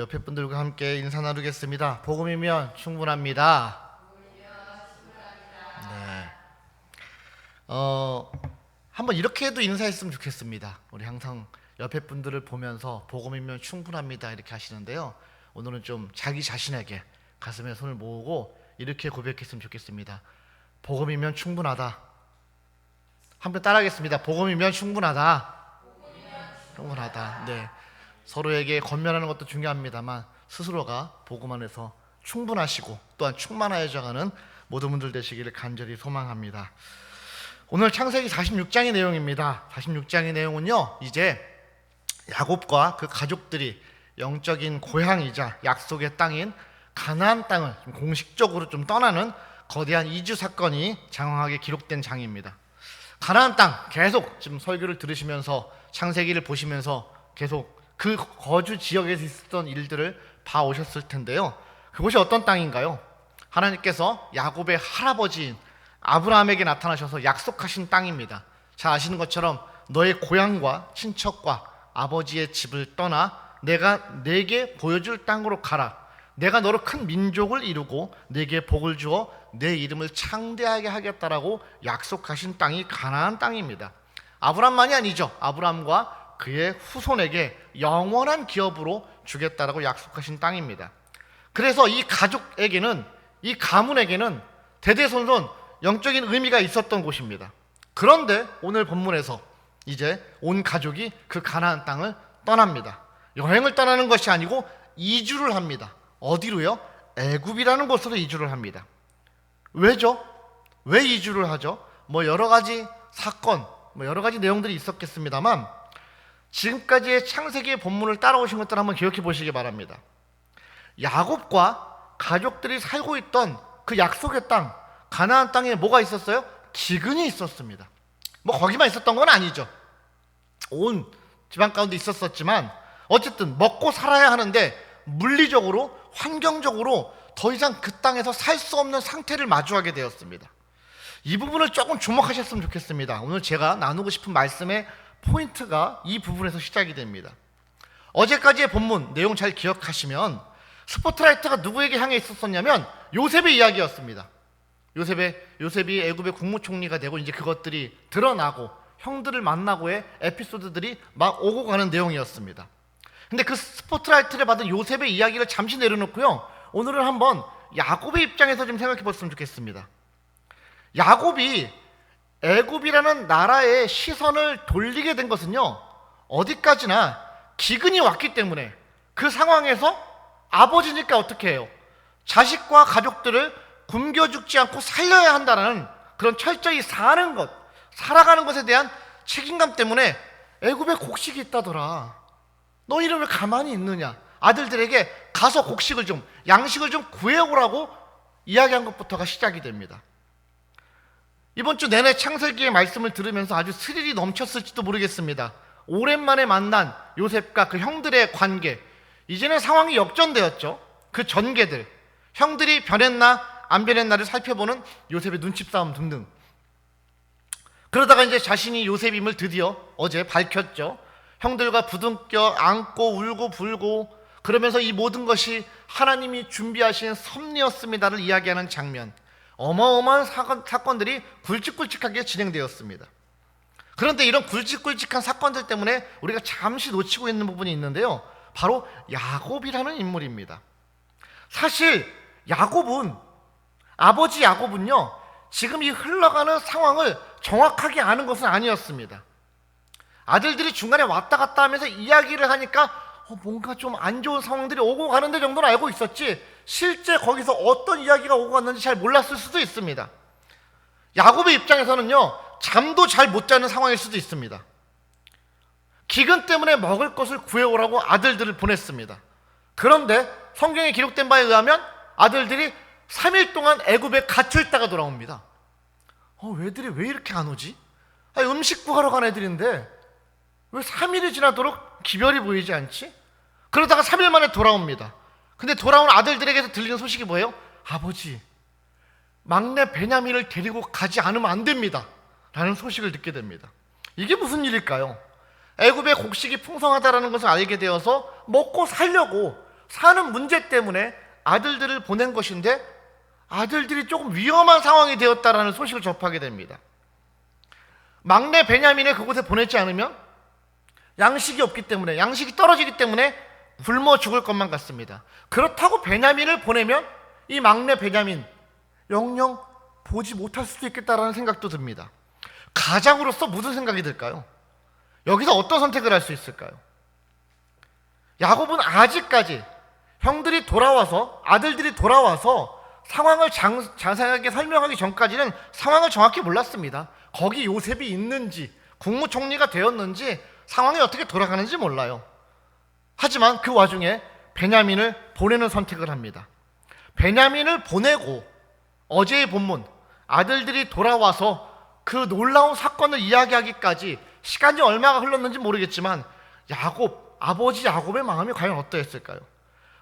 옆에 분들과 함께 인사 나누겠습니다. 복음이면 충분합니다. 네. 한번 이렇게도 인사했으면 좋겠습니다. 우리 항상 옆에 분들을 보면서 복음이면 충분합니다 이렇게 하시는데요. 오늘은 좀 자기 자신에게 가슴에 손을 모으고 이렇게 고백했으면 좋겠습니다. 복음이면 충분하다. 한번 따라하겠습니다. 복음이면 충분하다. 충분하다. 네. 서로에게 권면하는 것도 중요합니다만 스스로가 복음 안에서 충분하시고 또한 충만하여져가는 모든 분들 되시기를 간절히 소망합니다. 오늘 창세기 46장의 내용입니다. 46장의 내용은요, 이제 야곱과 그 가족들이 영적인 고향이자 약속의 땅인 가나안 땅을 공식적으로 좀 떠나는 거대한 이주 사건이 장황하게 기록된 장입니다. 가나안 땅 계속 지금 설교를 들으시면서 창세기를 보시면서 계속 그 거주 지역에서 있었던 일들을 봐오셨을 텐데요. 그곳이 어떤 땅인가요? 하나님께서 야곱의 할아버지인 아브라함에게 나타나셔서 약속하신 땅입니다. 잘 아시는 것처럼 너의 고향과 친척과 아버지의 집을 떠나 내가 네게 보여줄 땅으로 가라. 내가 너로 큰 민족을 이루고 네게 복을 주어 내 이름을 창대하게 하겠다라고 약속하신 땅이 가나안 땅입니다. 아브라함만이 아니죠. 아브라함과 그의 후손에게 영원한 기업으로 주겠다라고 약속하신 땅입니다. 그래서 이 가족에게는, 이 가문에게는 대대손손 영적인 의미가 있었던 곳입니다. 그런데 오늘 본문에서 이제 온 가족이 그 가나안 땅을 떠납니다. 여행을 떠나는 것이 아니고 이주를 합니다. 어디로요? 애굽이라는 곳으로 이주를 합니다. 왜죠? 왜 이주를 하죠? 여러 가지 사건, 여러 가지 내용들이 있었겠습니다만 지금까지의 창세기의 본문을 따라오신 것들 한번 기억해 보시기 바랍니다. 야곱과 가족들이 살고 있던 그 약속의 땅, 가나안 땅에 뭐가 있었어요? 기근이 있었습니다. 거기만 있었던 건 아니죠. 온 지방 가운데 있었지만 어쨌든 먹고 살아야 하는데 물리적으로, 환경적으로 더 이상 그 땅에서 살 수 없는 상태를 마주하게 되었습니다. 이 부분을 조금 주목하셨으면 좋겠습니다. 오늘 제가 나누고 싶은 말씀의 포인트가 이 부분에서 시작이 됩니다. 어제까지의 본문 내용 잘 기억하시면 스포트라이트가 누구에게 향해 있었냐면 요셉의 이야기였습니다. 요셉이 애굽의 국무총리가 되고 이제 그것들이 드러나고 형들을 만나고의 에피소드들이 막 오고 가는 내용이었습니다. 근데 그 스포트라이트를 받은 요셉의 이야기를 잠시 내려놓고요, 오늘은 한번 야곱의 입장에서 좀 생각해 봤으면 좋겠습니다. 야곱이 애굽이라는 나라의 시선을 돌리게 된 것은요, 어디까지나 기근이 왔기 때문에 그 상황에서 아버지니까 어떻게 해요? 자식과 가족들을 굶겨 죽지 않고 살려야 한다는 그런 철저히 사는 것, 살아가는 것에 대한 책임감 때문에 애굽에 곡식이 있다더라. 너희는 왜 가만히 있느냐? 아들들에게 가서 곡식을 좀, 양식을 좀 구해오라고 이야기한 것부터가 시작이 됩니다. 이번 주 내내 창세기의 말씀을 들으면서 아주 스릴이 넘쳤을지도 모르겠습니다. 오랜만에 만난 요셉과 그 형들의 관계, 이제는 상황이 역전되었죠. 그 전개들, 형들이 변했나 안 변했나를 살펴보는 요셉의 눈치싸움 등등. 그러다가 이제 자신이 요셉임을 드디어 어제 밝혔죠. 형들과 부둥켜 안고 울고 불고 그러면서 이 모든 것이 하나님이 준비하신 섭리였습니다를 이야기하는 장면. 어마어마한 사건들이 굵직굵직하게 진행되었습니다. 그런데 이런 굵직굵직한 사건들 때문에 우리가 잠시 놓치고 있는 부분이 있는데요, 바로 야곱이라는 인물입니다. 사실 아버지 야곱은요, 지금 이 흘러가는 상황을 정확하게 아는 것은 아니었습니다. 아들들이 중간에 왔다 갔다 하면서 이야기를 하니까 뭔가 좀 안 좋은 상황들이 오고 가는데 정도는 알고 있었지, 실제 거기서 어떤 이야기가 오고 갔는지 잘 몰랐을 수도 있습니다. 야곱의 입장에서는요, 잠도 잘 못 자는 상황일 수도 있습니다. 기근 때문에 먹을 것을 구해오라고 아들들을 보냈습니다. 그런데 성경에 기록된 바에 의하면 아들들이 3일 동안 애굽에 갇혀 있다가 돌아옵니다. 애들이 왜 이렇게 안 오지? 음식 구하러 간 애들인데 왜 3일이 지나도록 기별이 보이지 않지? 그러다가 3일 만에 돌아옵니다. 근데 돌아온 아들들에게서 들리는 소식이 뭐예요? 아버지, 막내 베냐민을 데리고 가지 않으면 안 됩니다 라는 소식을 듣게 됩니다. 이게 무슨 일일까요? 애굽의 곡식이 풍성하다는 것을 알게 되어서 먹고 살려고 사는 문제 때문에 아들들을 보낸 것인데 아들들이 조금 위험한 상황이 되었다라는 소식을 접하게 됩니다. 막내 베냐민을 그곳에 보내지 않으면 양식이 없기 때문에, 양식이 떨어지기 때문에 굶어 죽을 것만 같습니다. 그렇다고 베냐민을 보내면 이 막내 베냐민 영영 보지 못할 수도 있겠다라는 생각도 듭니다. 가장으로서 무슨 생각이 들까요? 여기서 어떤 선택을 할 수 있을까요? 야곱은 아직까지 형들이 돌아와서, 아들들이 돌아와서 상황을 자세하게 설명하기 전까지는 상황을 정확히 몰랐습니다. 거기 요셉이 있는지, 국무총리가 되었는지, 상황이 어떻게 돌아가는지 몰라요. 하지만 그 와중에 베냐민을 보내는 선택을 합니다. 베냐민을 보내고 어제의 본문, 아들들이 돌아와서 그 놀라운 사건을 이야기하기까지 시간이 얼마가 흘렀는지 모르겠지만 아버지 야곱의 마음이 과연 어떠했을까요?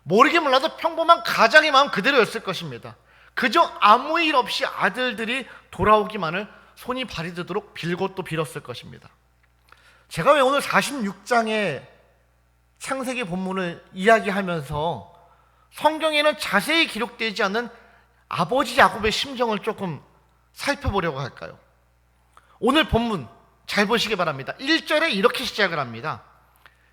모르긴 몰라도 평범한 가장의 마음 그대로였을 것입니다. 그저 아무 일 없이 아들들이 돌아오기만을 손이 발이 되도록 빌고 또 빌었을 것입니다. 제가 왜 오늘 46장의 창세기 본문을 이야기하면서 성경에는 자세히 기록되지 않는 아버지 야곱의 심정을 조금 살펴보려고 할까요? 오늘 본문 잘 보시기 바랍니다. 1절에 이렇게 시작을 합니다.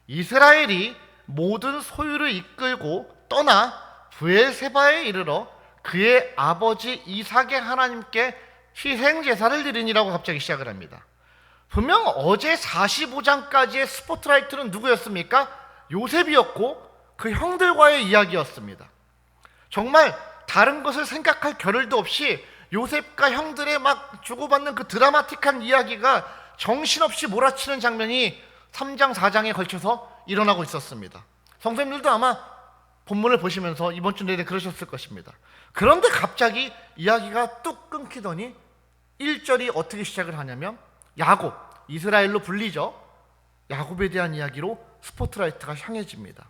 이스라엘이 모든 소유를 이끌고 떠나 브엘세바에 이르러 그의 아버지 이삭의 하나님께 희생제사를 드리니라고 갑자기 시작을 합니다. 분명 어제 45장까지의 스포트라이트는 누구였습니까? 요셉이었고 그 형들과의 이야기였습니다. 정말 다른 것을 생각할 겨를도 없이 요셉과 형들의 막 주고받는 그 드라마틱한 이야기가 정신없이 몰아치는 장면이 3장, 4장에 걸쳐서 일어나고 있었습니다. 성도님들도 아마 본문을 보시면서 이번 주 내내 그러셨을 것입니다. 그런데 갑자기 이야기가 뚝 끊기더니 1절이 어떻게 시작을 하냐면 야곱, 이스라엘로 불리죠. 야곱에 대한 이야기로 스포트라이트가 향해집니다.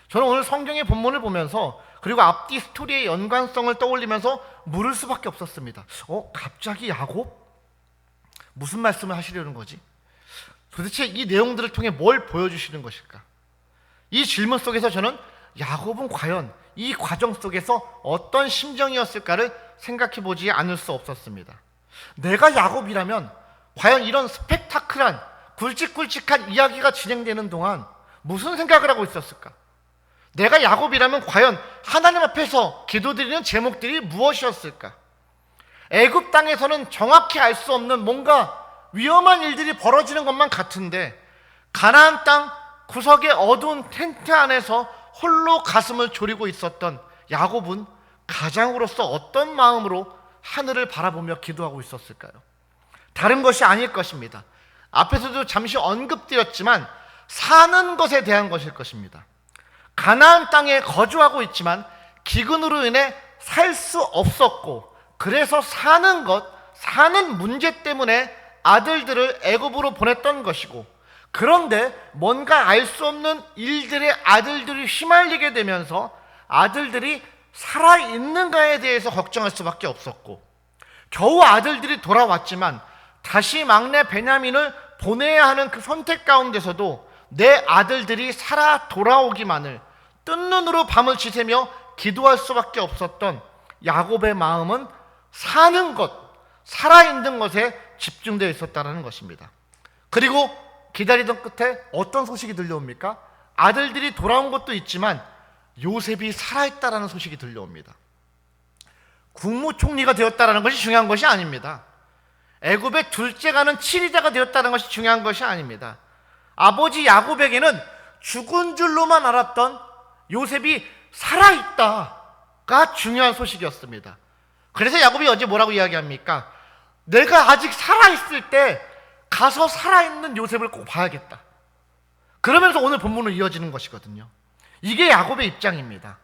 저는 오늘 성경의 본문을 보면서 그리고 앞뒤 스토리의 연관성을 떠올리면서 물을 수밖에 없었습니다. 갑자기 야곱? 무슨 말씀을 하시려는 거지? 도대체 이 내용들을 통해 뭘 보여주시는 것일까? 이 질문 속에서 저는 야곱은 과연 이 과정 속에서 어떤 심정이었을까를 생각해 보지 않을 수 없었습니다. 내가 야곱이라면 과연 이런 스펙타클한 굵직굵직한 이야기가 진행되는 동안 무슨 생각을 하고 있었을까? 내가 야곱이라면 과연 하나님 앞에서 기도드리는 제목들이 무엇이었을까? 애굽 땅에서는 정확히 알 수 없는 뭔가 위험한 일들이 벌어지는 것만 같은데 가나안 땅 구석의 어두운 텐트 안에서 홀로 가슴을 졸이고 있었던 야곱은 가장으로서 어떤 마음으로 하늘을 바라보며 기도하고 있었을까요? 다른 것이 아닐 것입니다. 앞에서도 잠시 언급드렸지만 사는 것에 대한 것일 것입니다. 가나안 땅에 거주하고 있지만 기근으로 인해 살 수 없었고 그래서 사는 문제 때문에 아들들을 애굽으로 보냈던 것이고 그런데 뭔가 알 수 없는 일들에 아들들이 휘말리게 되면서 아들들이 살아있는가에 대해서 걱정할 수밖에 없었고 겨우 아들들이 돌아왔지만 다시 막내 베냐민을 보내야 하는 그 선택 가운데서도 내 아들들이 살아 돌아오기만을 뜬 눈으로 밤을 지새며 기도할 수밖에 없었던 야곱의 마음은 사는 것, 살아있는 것에 집중되어 있었다는 것입니다. 그리고 기다리던 끝에 어떤 소식이 들려옵니까? 아들들이 돌아온 것도 있지만 요셉이 살아있다라는 소식이 들려옵니다. 국무총리가 되었다는 것이 중요한 것이 아닙니다. 애굽의 둘째가는 치리자가 되었다는 것이 중요한 것이 아닙니다. 아버지 야곱에게는 죽은 줄로만 알았던 요셉이 살아있다가 중요한 소식이었습니다. 그래서 야곱이 어제 뭐라고 이야기합니까? 내가 아직 살아있을 때 가서 살아있는 요셉을 꼭 봐야겠다. 그러면서 오늘 본문은 이어지는 것이거든요. 이게 야곱의 입장입니다.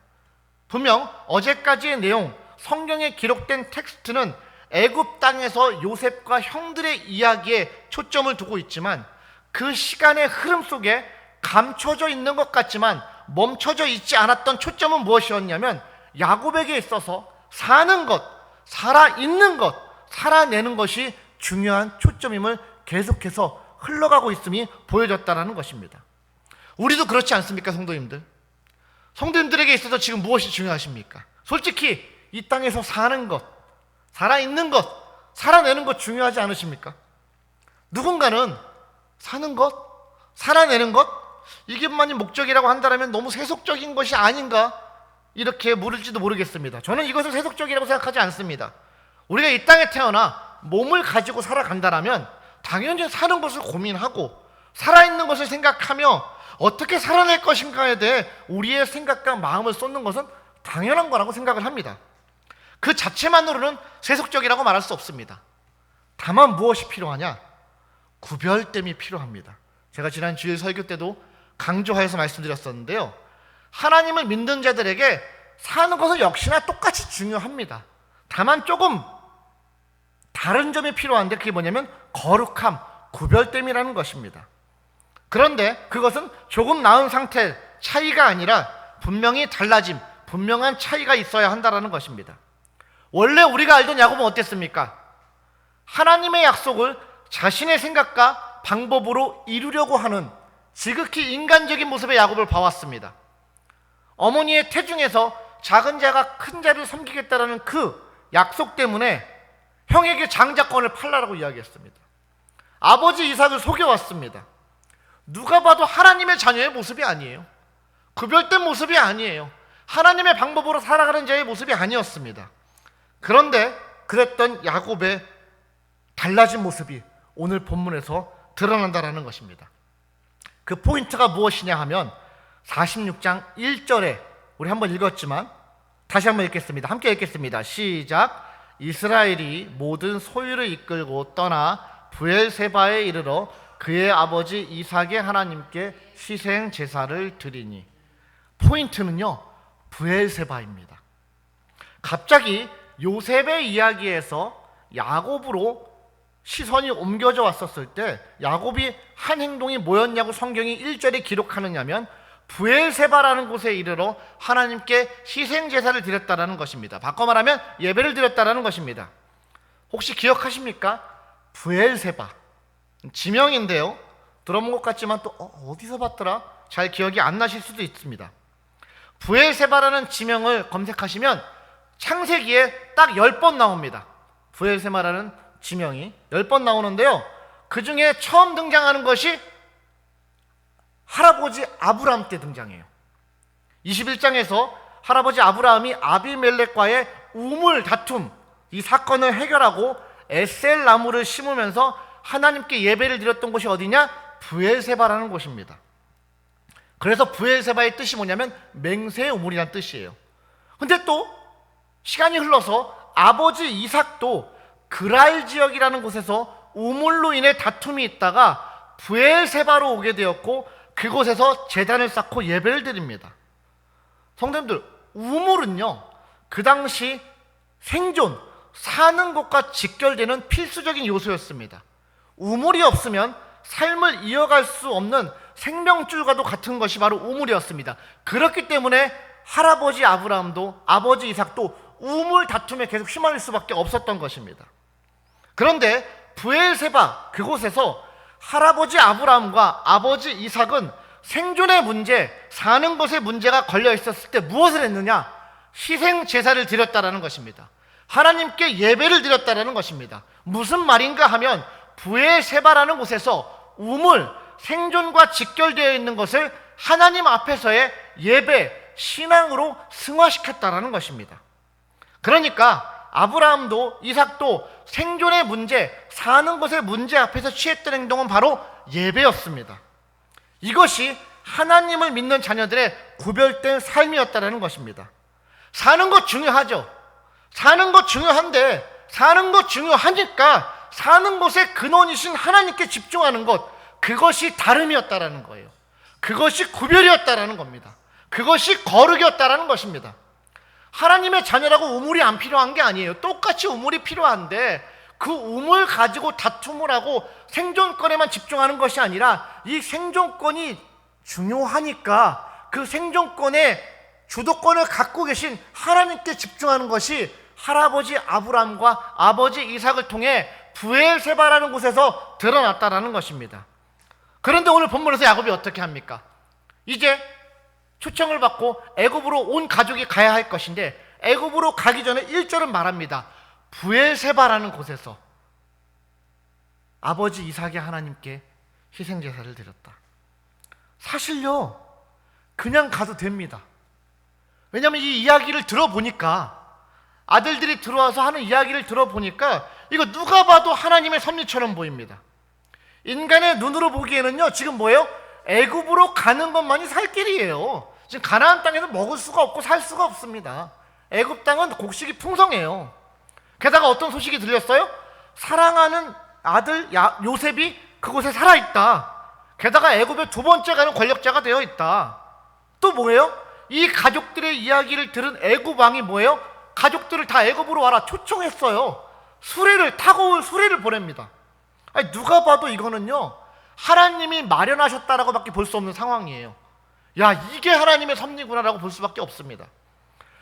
분명 어제까지의 내용, 성경에 기록된 텍스트는 애굽 땅에서 요셉과 형들의 이야기에 초점을 두고 있지만 그 시간의 흐름 속에 감춰져 있는 것 같지만 멈춰져 있지 않았던 초점은 무엇이었냐면 야곱에게 있어서 사는 것, 살아있는 것, 살아내는 것이 중요한 초점임을 계속해서 흘러가고 있음이 보여졌다는 것입니다. 우리도 그렇지 않습니까, 성도님들? 성도님들에게 있어서 지금 무엇이 중요하십니까? 솔직히 이 땅에서 사는 것, 살아있는 것, 살아내는 것 중요하지 않으십니까? 누군가는 사는 것, 살아내는 것, 이게만이 목적이라고 한다면 너무 세속적인 것이 아닌가 이렇게 물을지도 모르겠습니다. 저는 이것을 세속적이라고 생각하지 않습니다. 우리가 이 땅에 태어나 몸을 가지고 살아간다면 당연히 사는 것을 고민하고 살아있는 것을 생각하며 어떻게 살아낼 것인가에 대해 우리의 생각과 마음을 쏟는 것은 당연한 거라고 생각을 합니다. 그 자체만으로는 세속적이라고 말할 수 없습니다. 다만 무엇이 필요하냐? 구별됨이 필요합니다. 제가 지난 주일 설교 때도 강조하여서 말씀드렸었는데요, 하나님을 믿는 자들에게 사는 것은 역시나 똑같이 중요합니다. 다만 조금 다른 점이 필요한데 그게 뭐냐면 거룩함, 구별됨이라는 것입니다. 그런데 그것은 조금 나은 상태 차이가 아니라 분명히 달라짐, 분명한 차이가 있어야 한다는 것입니다. 원래 우리가 알던 야곱은 어땠습니까? 하나님의 약속을 자신의 생각과 방법으로 이루려고 하는 지극히 인간적인 모습의 야곱을 봐왔습니다. 어머니의 태중에서 작은 자가 큰 자를 섬기겠다라는 그 약속 때문에 형에게 장자권을 팔라라고 이야기했습니다. 아버지 이삭을 속여왔습니다. 누가 봐도 하나님의 자녀의 모습이 아니에요. 구별된 모습이 아니에요. 하나님의 방법으로 살아가는 자의 모습이 아니었습니다. 그런데 그랬던 야곱의 달라진 모습이 오늘 본문에서 드러난다는 것입니다. 그 포인트가 무엇이냐 하면 46장 1절에 우리 한번 읽었지만 다시 한번 읽겠습니다. 함께 읽겠습니다. 시작. 이스라엘이 모든 소유를 이끌고 떠나 브엘세바에 이르러 그의 아버지 이삭의 하나님께 희생 제사를 드리니. 포인트는요, 브엘세바입니다. 갑자기 요셉의 이야기에서 야곱으로 시선이 옮겨져 왔었을 때 야곱이 한 행동이 뭐였냐고 성경이 1절에 기록하느냐면 브엘세바라는 곳에 이르러 하나님께 희생 제사를 드렸다라는 것입니다. 바꿔 말하면 예배를 드렸다라는 것입니다. 혹시 기억하십니까? 브엘세바 지명인데요, 들어본 것 같지만 또 어디서 봤더라? 잘 기억이 안 나실 수도 있습니다. 브엘세바라는 지명을 검색하시면 창세기에 딱 10번 나옵니다. 브엘세바라는 지명이 10번 나오는데요, 그 중에 처음 등장하는 것이 할아버지 아브라함 때 등장해요. 21장에서 할아버지 아브라함이 아비멜렉과의 우물 다툼, 이 사건을 해결하고 에셀 나무를 심으면서 하나님께 예배를 드렸던 곳이 어디냐? 브엘세바라는 곳입니다. 그래서 브엘세바의 뜻이 뭐냐면 맹세의 우물이라는 뜻이에요. 근데 또 시간이 흘러서 아버지 이삭도 그랄 지역이라는 곳에서 우물로 인해 다툼이 있다가 브엘세바로 오게 되었고 그곳에서 제단을 쌓고 예배를 드립니다. 성도님들, 우물은요 그 당시 생존, 사는 것과 직결되는 필수적인 요소였습니다. 우물이 없으면 삶을 이어갈 수 없는 생명줄과도 같은 것이 바로 우물이었습니다. 그렇기 때문에 할아버지 아브라함도 아버지 이삭도 우물 다툼에 계속 휘말릴 수밖에 없었던 것입니다. 그런데 브엘세바 그곳에서 할아버지 아브라함과 아버지 이삭은 생존의 문제, 사는 것의 문제가 걸려 있었을 때 무엇을 했느냐? 희생 제사를 드렸다라는 것입니다. 하나님께 예배를 드렸다라는 것입니다. 무슨 말인가 하면 브엘세바라는 곳에서 우물, 생존과 직결되어 있는 것을 하나님 앞에서의 예배, 신앙으로 승화시켰다라는 것입니다. 그러니까 아브라함도 이삭도 생존의 문제, 사는 것의 문제 앞에서 취했던 행동은 바로 예배였습니다. 이것이 하나님을 믿는 자녀들의 구별된 삶이었다는 것입니다. 사는 것 중요하죠. 사는 것 중요한데 사는 것 중요하니까 사는 것의 근원이신 하나님께 집중하는 것, 그것이 다름이었다라는 거예요. 그것이 구별이었다라는 겁니다. 그것이 거룩이었다라는 것입니다. 하나님의 자녀라고 우물이 안 필요한 게 아니에요. 똑같이 우물이 필요한데 그 우물 가지고 다툼을 하고 생존권에만 집중하는 것이 아니라 이 생존권이 중요하니까 그 생존권의 주도권을 갖고 계신 하나님께 집중하는 것이 할아버지 아브라함과 아버지 이삭을 통해 브엘세바라는 곳에서 드러났다라는 것입니다. 그런데 오늘 본문에서 야곱이 어떻게 합니까? 이제 초청을 받고 애굽으로 온 가족이 가야 할 것인데 애굽으로 가기 전에 1절은 말합니다. 브엘세바라는 곳에서 아버지 이삭의 하나님께 희생제사를 드렸다. 사실요, 그냥 가도 됩니다. 왜냐하면 이 이야기를 들어보니까, 아들들이 들어와서 하는 이야기를 들어보니까 이거 누가 봐도 하나님의 섭리처럼 보입니다. 인간의 눈으로 보기에는요, 지금 뭐예요? 애굽으로 가는 것만이 살 길이에요. 지금 가나안 땅에서 먹을 수가 없고 살 수가 없습니다. 애굽 땅은 곡식이 풍성해요. 게다가 어떤 소식이 들렸어요? 사랑하는 아들 요셉이 그곳에 살아있다. 게다가 애굽의 두 번째 가는 권력자가 되어 있다. 또 뭐예요? 이 가족들의 이야기를 들은 애굽 왕이 뭐예요? 가족들을 다 애굽으로 와라 초청했어요. 수레를 타고 올 수레를 보냅니다. 아니, 누가 봐도 이거는요, 하나님이 마련하셨다라고 밖에 볼 수 없는 상황이에요. 야, 이게 하나님의 섭리구나라고 볼 수밖에 없습니다.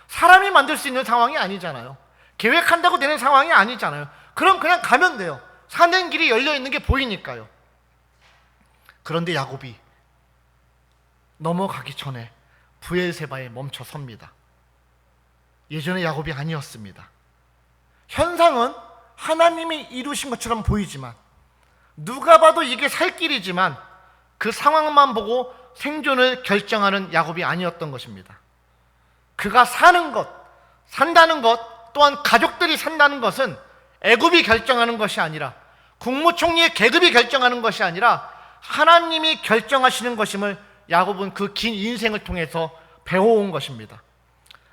사람이 만들 수 있는 상황이 아니잖아요. 계획한다고 되는 상황이 아니잖아요. 그럼 그냥 가면 돼요. 사는 길이 열려 있는 게 보이니까요. 그런데 야곱이 넘어가기 전에 브엘세바에 멈춰 섭니다. 예전에 야곱이 아니었습니다. 현상은 하나님이 이루신 것처럼 보이지만, 누가 봐도 이게 살 길이지만 그 상황만 보고 생존을 결정하는 야곱이 아니었던 것입니다. 그가 사는 것, 산다는 것, 또한 가족들이 산다는 것은 애굽이 결정하는 것이 아니라, 국무총리의 계급이 결정하는 것이 아니라 하나님이 결정하시는 것임을 야곱은 그 긴 인생을 통해서 배워온 것입니다.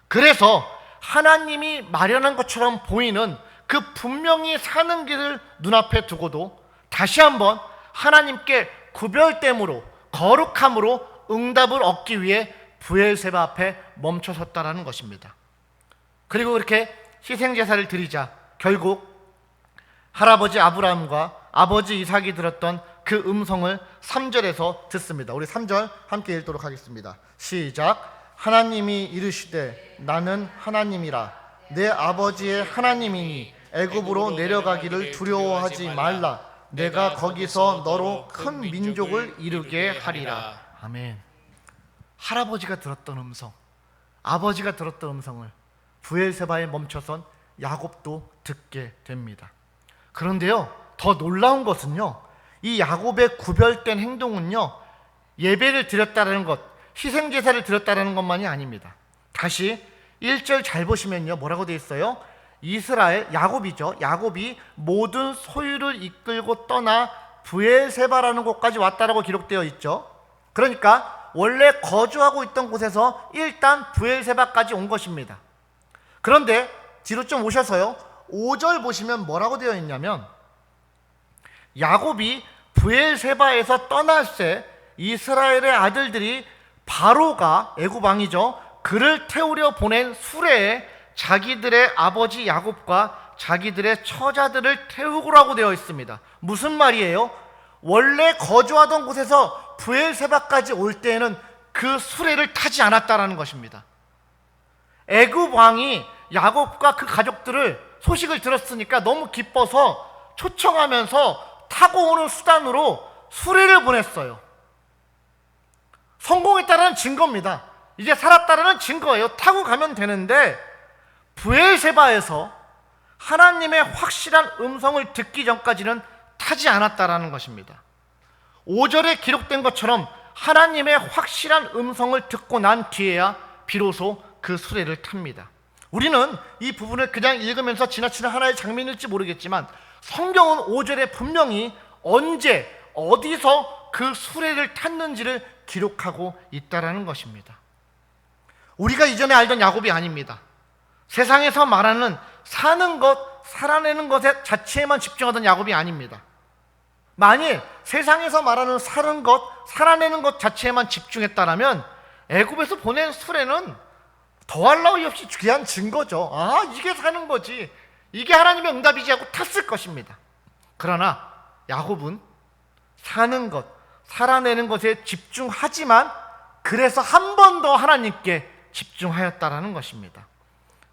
그래서 하나님이 마련한 것처럼 보이는 그 분명히 사는 길을 눈앞에 두고도 다시 한번 하나님께 구별됨으로, 거룩함으로 응답을 얻기 위해 브엘세바 앞에 멈춰섰다라는 것입니다. 그리고 그렇게 희생제사를 드리자 결국 할아버지 아브라함과 아버지 이삭이 들었던 그 음성을 3절에서 듣습니다. 우리 3절 함께 읽도록 하겠습니다. 시작. 하나님이 이르시되 나는 하나님이라 내 아버지의 하나님이니 애굽으로 내려가기를 두려워하지 말라. 내가 거기서 너로 큰 민족을 이루게 하리라. 아멘. 할아버지가 들었던 음성, 아버지가 들었던 음성을 브엘세바에 멈춰선 야곱도 듣게 됩니다. 그런데요, 더 놀라운 것은요, 이 야곱의 구별된 행동은요, 예배를 드렸다는 것, 희생제사를 드렸다는 것만이 아닙니다. 다시 1절 잘 보시면요, 뭐라고 되어 있어요? 이스라엘, 야곱이죠. 야곱이 모든 소유를 이끌고 떠나 브엘세바라는 곳까지 왔다라고 기록되어 있죠. 그러니까 원래 거주하고 있던 곳에서 일단 브엘세바까지 온 것입니다. 그런데 뒤로 좀 오셔서요, 5절 보시면 뭐라고 되어 있냐면, 야곱이 브엘세바에서 떠날 때 이스라엘의 아들들이 바로가, 애굽 왕이죠, 그를 태우려 보낸 수레에 자기들의 아버지 야곱과 자기들의 처자들을 태우고라고 되어 있습니다. 무슨 말이에요? 원래 거주하던 곳에서 브엘세바까지 올 때에는 그 수레를 타지 않았다라는 것입니다. 애굽 왕이 야곱과 그 가족들을 소식을 들었으니까 너무 기뻐서 초청하면서 타고 오는 수단으로 수레를 보냈어요. 성공했다는 증거입니다. 이제 살았다는 증거예요. 타고 가면 되는데 브엘세바에서 하나님의 확실한 음성을 듣기 전까지는 타지 않았다라는 것입니다. 5절에 기록된 것처럼 하나님의 확실한 음성을 듣고 난 뒤에야 비로소 그 수레를 탑니다. 우리는 이 부분을 그냥 읽으면서 지나치는 하나의 장면일지 모르겠지만 성경은 5절에 분명히 언제, 어디서 그 수레를 탔는지를 기록하고 있다라는 것입니다. 우리가 이전에 알던 야곱이 아닙니다. 세상에서 말하는 사는 것, 살아내는 것 자체에만 집중하던 야곱이 아닙니다. 만일 세상에서 말하는 사는 것, 살아내는 것 자체에만 집중했다라면 애굽에서 보낸 수레는 더할 나위 없이 귀한 증거죠. 아, 이게 사는 거지, 이게 하나님의 응답이지 하고 탔을 것입니다. 그러나 야곱은 사는 것, 살아내는 것에 집중하지만 그래서 한 번 더 하나님께 집중하였다라는 것입니다.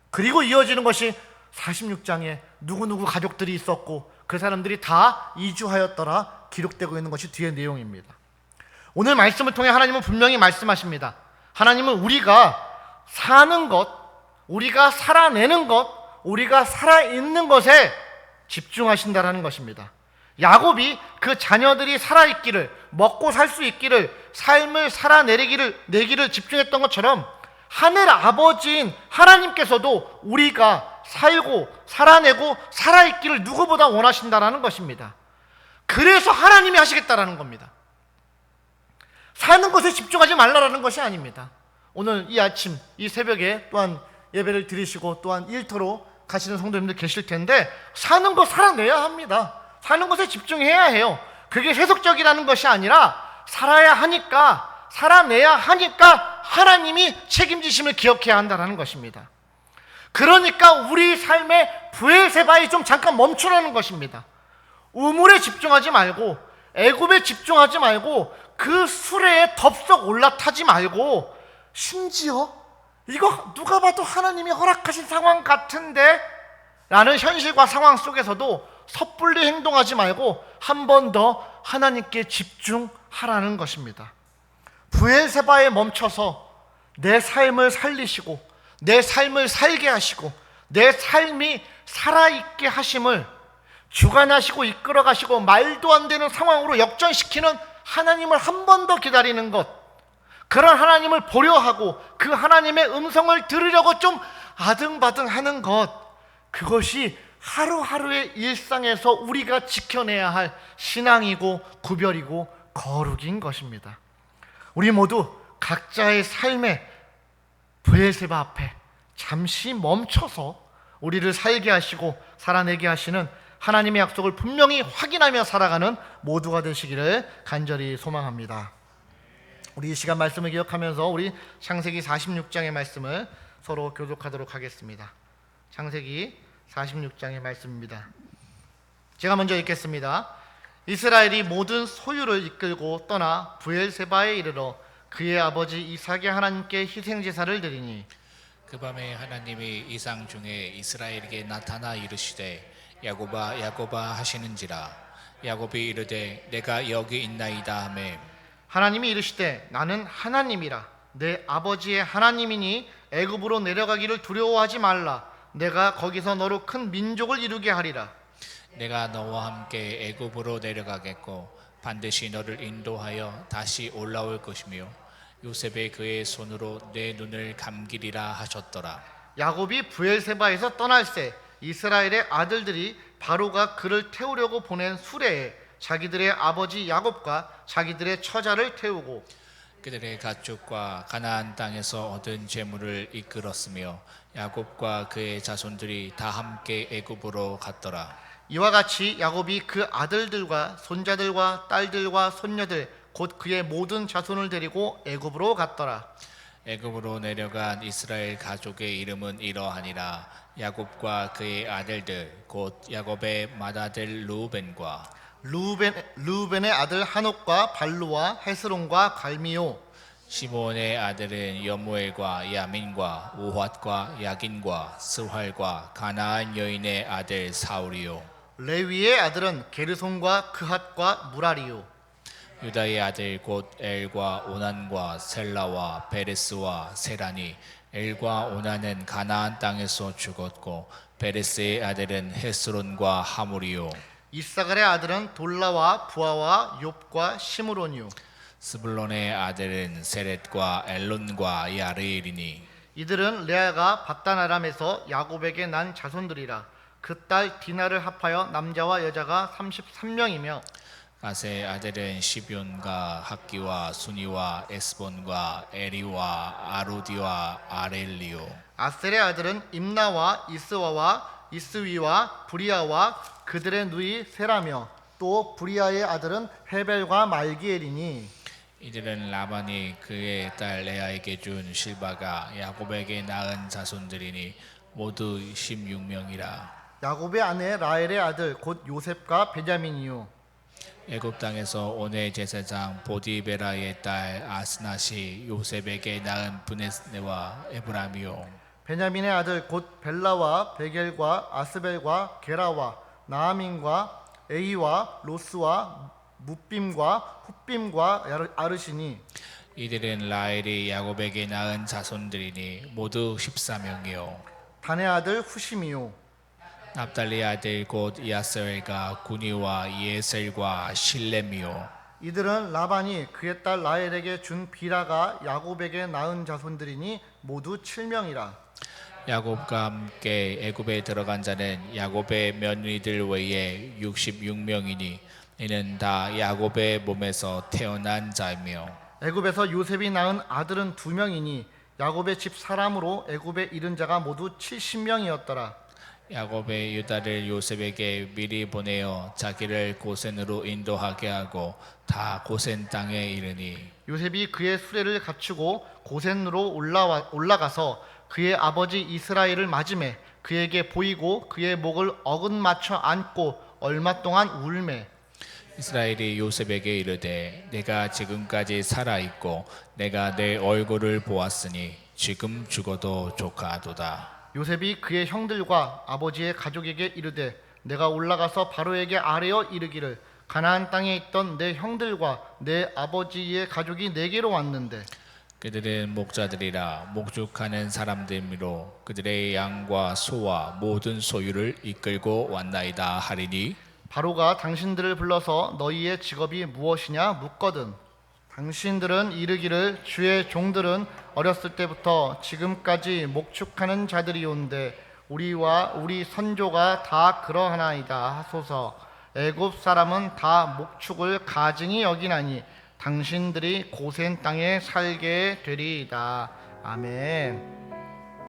그리고 이어지는 것이 46장에 누구누구 가족들이 있었고 그 사람들이 다 이주하였더라 기록되고 있는 것이 뒤의 내용입니다. 오늘 말씀을 통해 하나님은 분명히 말씀하십니다. 하나님은 우리가 사는 것, 우리가 살아내는 것, 우리가 살아있는 것에 집중하신다라는 것입니다. 야곱이 그 자녀들이 살아있기를, 먹고 살 수 있기를, 삶을 살아내기를 집중했던 것처럼 하늘 아버지인 하나님께서도 우리가 살고 살아내고 살아있기를 누구보다 원하신다라는 것입니다. 그래서 하나님이 하시겠다라는 겁니다. 사는 것에 집중하지 말라라는 것이 아닙니다. 오늘 이 아침, 이 새벽에 또한 예배를 드리시고 또한 일터로 가시는 성도님들 계실 텐데, 사는 것 살아내야 합니다. 사는 것에 집중해야 해요. 그게 세속적이라는 것이 아니라 살아야 하니까, 살아내야 하니까 하나님이 책임지심을 기억해야 한다는 것입니다. 그러니까 우리 삶의 브엘세바에 좀 잠깐 멈추라는 것입니다. 우물에 집중하지 말고, 애굽에 집중하지 말고, 그 수레에 덥석 올라타지 말고, 심지어 이거 누가 봐도 하나님이 허락하신 상황 같은데 라는 현실과 상황 속에서도 섣불리 행동하지 말고 한 번 더 하나님께 집중하라는 것입니다. 브엘세바에 멈춰서 내 삶을 살리시고 내 삶을 살게 하시고 내 삶이 살아있게 하심을 주관하시고 이끌어가시고 말도 안 되는 상황으로 역전시키는 하나님을 한 번 더 기다리는 것, 그런 하나님을 보려 하고 그 하나님의 음성을 들으려고 좀 아등바등하는 것, 그것이 하루하루의 일상에서 우리가 지켜내야 할 신앙이고 구별이고 거룩인 것입니다. 우리 모두 각자의 삶의 브엘세바 앞에 잠시 멈춰서 우리를 살게 하시고 살아내게 하시는 하나님의 약속을 분명히 확인하며 살아가는 모두가 되시기를 간절히 소망합니다. 우리 이 시간 말씀을 기억하면서 우리 창세기 46장의 말씀을 서로 교독하도록 하겠습니다. 창세기 46장의 말씀입니다. 제가 먼저 읽겠습니다. 이스라엘이 모든 소유를 이끌고 떠나 브엘세바에 이르러 그의 아버지 이삭의 하나님께 희생제사를 드리니, 그 밤에 하나님이 이상 중에 이스라엘에게 나타나 이르시되 야곱아 야곱아 하시는지라. 야곱이 이르되 내가 여기 있나이다 하매, 하나님이 이르시되 나는 하나님이라 내 아버지의 하나님이니 애굽으로 내려가기를 두려워하지 말라. 내가 거기서 너로 큰 민족을 이루게 하리라. 내가 너와 함께 애굽으로 내려가겠고 반드시 너를 인도하여 다시 올라올 것이며 요셉의 그의 손으로 내 눈을 감기리라 하셨더라. 야곱이 브엘세바에서 떠날새 이스라엘의 아들들이 바로가 그를 태우려고 보낸 수레에 자기들의 아버지 야곱과 자기들의 처자를 태우고 그들의 가축과 가나안 땅에서 얻은 재물을 이끌었으며 야곱과 그의 자손들이 다 함께 애굽으로 갔더라. 이와 같이 야곱이 그 아들들과 손자들과 딸들과 손녀들 곧 그의 모든 자손을 데리고 애굽으로 갔더라. 애굽으로 내려간 이스라엘 가족의 이름은 이러하니라. 야곱과 그의 아들들 곧 야곱의 맏아들 루벤과 루벤의 아들 한옥과 발루와 헤스론과 갈미요. 시므온의 아들은 여무엘과 야민과 오핫과 야긴과 스활과 가나안 여인의 아들 사울이요. 레위의 아들은 게르손과 그핫과 무라리요. 유다의 아들 곧 엘과 오난과 셀라와 베레스와 세라니. 엘과 오난은 가나안 땅에서 죽었고 베레스의 아들은 헤스론과 하물이요. 이사갈의 아들은 돌라와 부하와 욥과 시므론이요. 스불론의 아들은 세렛과 엘론과 야르엘이니. 이들은 레아가 밧단 아람에서 야곱에게 난 자손들이라. 그 딸 디나를 합하여 남자와 여자가 33명이며 가세의 아들은 시뷴과 학기와 수니와 에스본과 에리와 아루디와 아렐리오. 아셀의 아들은 임나와 이스와와 이스위와 브리아와 그들의 누이 세라며 또 브리아의 아들은 헤벨과 말기엘이니. 이들은 라반이 그의 딸 레아에게 준 실바가 야곱에게 낳은 자손들이니 모두 16명이라. 야곱의 아내 라헬의 아들 곧 요셉과 베냐민이요. 애굽 땅에서 온의 제사장 보디베라의 딸 아스낫이 요셉에게 낳은 브네스네와 에브라미요. 베냐민의 아들 곧 벨라와 베겔과 아스벨과 게라와 나아민과 에이와 로스와 뭇빔과 훗빔과 아르시니. 이들은 라헬이 야곱에게 낳은 자손들이니 모두 14명이요 단의 아들 후심이요 납달리 아들 곧 야스엘과 구니와 예셀과 실렘이요 이들은 라반이 그의 딸 라헬에게 준 비라가 야곱에게 낳은 자손들이니 모두 7명이라. 야곱과 함께 애굽에 들어간 자는 야곱의 며느리들 외에 66명이니 이는 다 야곱의 몸에서 태어난 자이며 애굽에서 요셉이 낳은 아들은 2명이니 야곱의 집 사람으로 애굽에 이른 자가 모두 70명이었더라. 야곱의 유다를 요셉에게 미리 보내어 자기를 고센으로 인도하게 하고 다 고센 땅에 이르니 요셉이 그의 수레를 갖추고 고센으로 올라가서 그의 아버지 이스라엘을 맞으매 그에게 보이고 그의 목을 어긋 맞춰 안고 얼마 동안 울매. 이스라엘이 요셉에게 이르되 내가 지금까지 살아 있고 내가 내 얼굴을 보았으니 지금 죽어도 조카도다. 요셉이 그의 형들과 아버지의 가족에게 이르되 내가 올라가서 바로에게 아뢰어 이르기를 가나안 땅에 있던 내 형들과 내 아버지의 가족이 내게로 왔는데 그들은 목자들이라 목축하는 사람들이므로 그들의 양과 소와 모든 소유를 이끌고 왔나이다 하리니 바로가 당신들을 불러서 너희의 직업이 무엇이냐 묻거든 당신들은 이르기를 주의 종들은 어렸을 때부터 지금까지 목축하는 자들이온데 우리와 우리 선조가 다 그러하나이다 하소서. 애굽 사람은 다 목축을 가증히 여기나니 당신들이 고센 땅에 살게 되리이다. 아멘.